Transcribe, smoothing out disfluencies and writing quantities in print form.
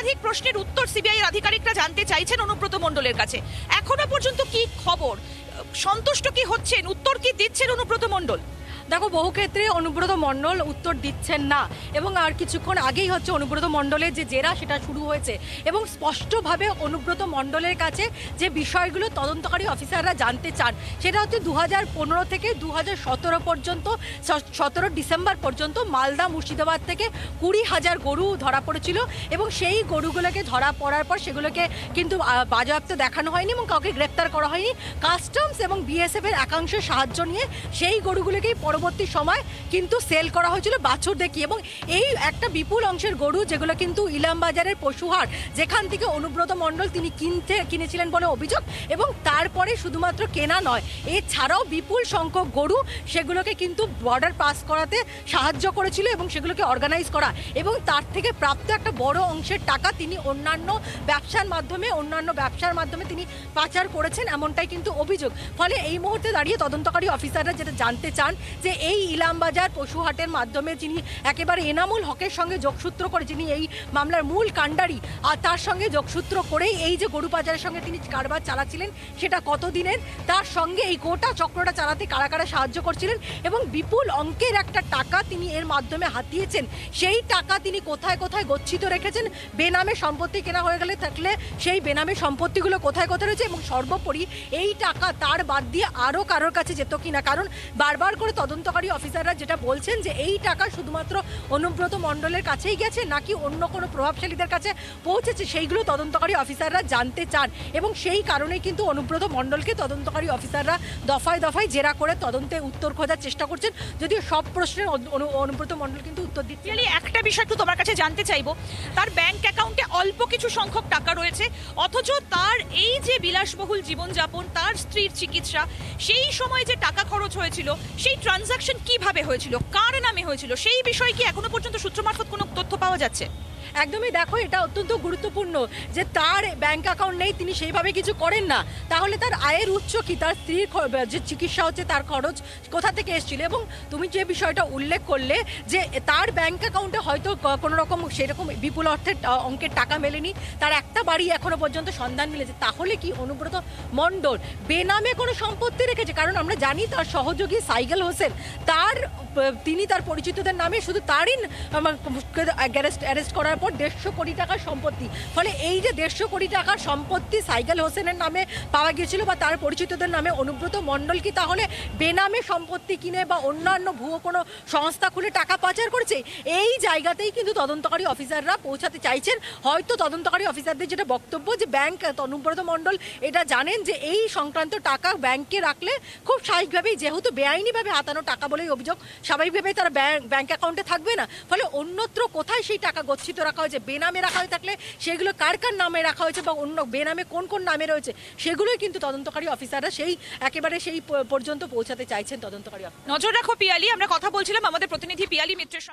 একাধিক প্রশ্নের উত্তর সিবিআই এর আধিকারিকরা জানতে চাইছেন অনুব্রত মণ্ডলের কাছে। এখনো পর্যন্ত কি খবর, সন্তুষ্ট কি হচ্ছেন, উত্তর কি দিচ্ছেন অনুব্রত মণ্ডল? দেখো, বহু ক্ষেত্রে অনুব্রত মণ্ডল উত্তর দিচ্ছেন না, এবং আর কিছুক্ষণ আগেই হচ্ছে অনুব্রত মণ্ডলের যে জেরা সেটা শুরু হয়েছে, এবং স্পষ্টভাবে অনুব্রত মণ্ডলের কাছে যে বিষয়গুলো তদন্তকারী অফিসাররা জানতে চান সেটা হচ্ছে 2015 থেকে 2017 পর্যন্ত, 17 ডিসেম্বর পর্যন্ত মালদা মুর্শিদাবাদ থেকে 20,000 গরু ধরা পড়েছিল, এবং সেই গরুগুলোকে ধরা পড়ার পর সেগুলোকে কিন্তু বাজেয়াপ্ত দেখানো হয়নি এবং কাউকে গ্রেপ্তার করা হয়নি। কাস্টমস এবং বিএসএফ এর একাংশের সাহায্য নিয়ে সেই গরুগুলোকেই পরবর্তী সময় কিন্তু সেল করা হয়েছিল বাছুর দেখিয়ে, এবং এই একটা বিপুল অংশের গরু যেগুলো কিন্তু ইলামবাজারের পশুহাট, যেখান থেকে অনুব্রত মণ্ডল তিনি কিনেছিলেন বলে অভিযোগ, এবং তারপরে শুধুমাত্র কেনা নয়, এছাড়াও বিপুল সংখ্যক গরু সেগুলোকে কিন্তু বর্ডার পাস করাতে সাহায্য করেছিল এবং সেগুলোকে অর্গানাইজ করা, এবং তার থেকে প্রাপ্ত একটা বড় অংশের টাকা তিনি অন্যান্য ব্যবসার মাধ্যমে তিনি পাচার করেছেন, এমনটাই কিন্তু অভিযোগ। ফলে এই মুহূর্তে দাঁড়িয়ে তদন্তকারী অফিসাররা যেটা জানতে চান যে এই ইলামবাজার পশুহাটের মাধ্যমে যিনি একেবারে এনামুল হকের সঙ্গে যোগসূত্র করে, যিনি এই মামলার মূল কাণ্ডারি, আর তার সঙ্গে যোগসূত্র করেই এই যে গরু পাচারের সঙ্গে তিনি কারবার চালাচ্ছিলেন সেটা কতদিনের, তার সঙ্গে এই গোটা চক্রটা চালাতে কারা কারা সাহায্য করছিলেন, এবং বিপুল অঙ্কের একটা টাকা তিনি এর মাধ্যমে হাতিয়েছেন, সেই টাকা তিনি কোথায় কোথায় গচ্ছিত রেখেছেন, বেনামে সম্পত্তি কেনা হয়ে গেলে থাকলে সেই বেনামে সম্পত্তিগুলো কোথায় কোথায় রয়েছে, এবং সর্বোপরি এই টাকা তার বাদ দিয়ে আরও কারোর কাছে যেত কিনা। কারণ বারবার করে তদন্তকারী অফিসাররা যেটা বলছেন যে এই টাকা শুধুমাত্র অনুব্রত মণ্ডলের কাছেই গেছে নাকি অন্য কোনো প্রভাবশালীদের কাছে পৌঁছেছে, সেইগুলো তদন্তকারী অফিসাররা জানতে চান, এবং সেই কারণেই কিন্তু অনুব্রত মণ্ডলকে তদন্তকারী অফিসাররা দফায় দফায় জেরা করে তদন্তে উত্তর খোঁজার চেষ্টা করছেন, যদিও সব প্রশ্নের অনুব্রত মণ্ডল কিন্তু উত্তর দিচ্ছে। একটা বিষয় একটু তোমার কাছে জানতে চাইবো, তার ব্যাংক অ্যাকাউন্টে অল্প কিছু সংখ্যক টাকা রয়েছে, অথচ তার এই যে বিলাসবহুল জীবনযাপন, তার স্ত্রীর চিকিৎসা, সেই সময় যে টাকা খরচ হয়েছিল, সেই ট্রানজাকশন কিভাবে হয়েছিল, কার নামে হয়েছিল, সেই বিষয়ে কি এখনো পর্যন্ত সূত্র মারফত কোনো তথ্য পাওয়া যাচ্ছে? একদমই, দেখো, এটা অত্যন্ত গুরুত্বপূর্ণ যে তার ব্যাংক অ্যাকাউন্ট নেই, তিনি সেইভাবে কিছু করেন না, তাহলে তার আয়ের উৎস কি, তার স্ত্রীর যে চিকিৎসা হচ্ছে তার খরচ কোথা থেকে এসেছিল, এবং তুমি যে বিষয়টা উল্লেখ করলে যে তার ব্যাংক অ্যাকাউন্টে হয়তো কোনো রকম সেরকম বিপুল অর্থের অঙ্কের টাকা মেলেনি, তার একটা বাড়ি এখনো পর্যন্ত সন্ধান মিলেছে, তাহলে কি অনুব্রত মণ্ডল বেনামে কোনো সম্পত্তি রেখেছে? কারণ আমরা জানি তার সহযোগী সাইকেল হোসেন, তিনি তার পরিচিতদের নামে শুধু তারই অ্যারেস্ট করার পর 150 কোটি টাকার সম্পত্তি, ফলে এই যে 150 কোটি টাকার সম্পত্তি সাইকেল হোসেনের নামে পাওয়া গিয়েছিল বা তার পরিচিতদের নামে, অনুব্রত মণ্ডল কি তাহলে বেনামে সম্পত্তি কিনে বা অন্যান্য ভুয়ো কোনো সংস্থা খুলে টাকা পাচার করেছে? এই জায়গাতেই কিন্তু তদন্তকারী অফিসাররা পৌঁছাতে চাইছেন। হয়তো তদন্তকারী অফিসারদের যেটা বক্তব্য যে অনুব্রত মণ্ডল এটা জানেন যে এই সংক্রান্ত টাকা ব্যাংকে রাখলে খুব স্বাভাবিকভাবেই, যেহেতু বেআইনিভাবে হাতানো টাকা বলেই অভিযোগ, স্বাভাবিকভাবেই তারা ব্যাংক অ্যাকাউন্টে থাকবে না, ফলে অন্যত্র কোথায় সেই টাকা গচ্ছিত রাখা হয়েছে, বেনামে রাখা হয়ে থাকলে সেগুলো কার কার নামে রাখা হয়েছে বা অন্য বেনামে কোন কোন নামে রয়েছে, সেগুলোই কিন্তু তদন্তকারী অফিসাররা সেই পর্যন্ত পৌঁছাতে চাইছেন। তদন্তকারী নজর রাখো পিয়ালি, আমরা কথা বলছিলাম আমাদের প্রতিনিধি পিয়ালি মিত্রের সঙ্গে।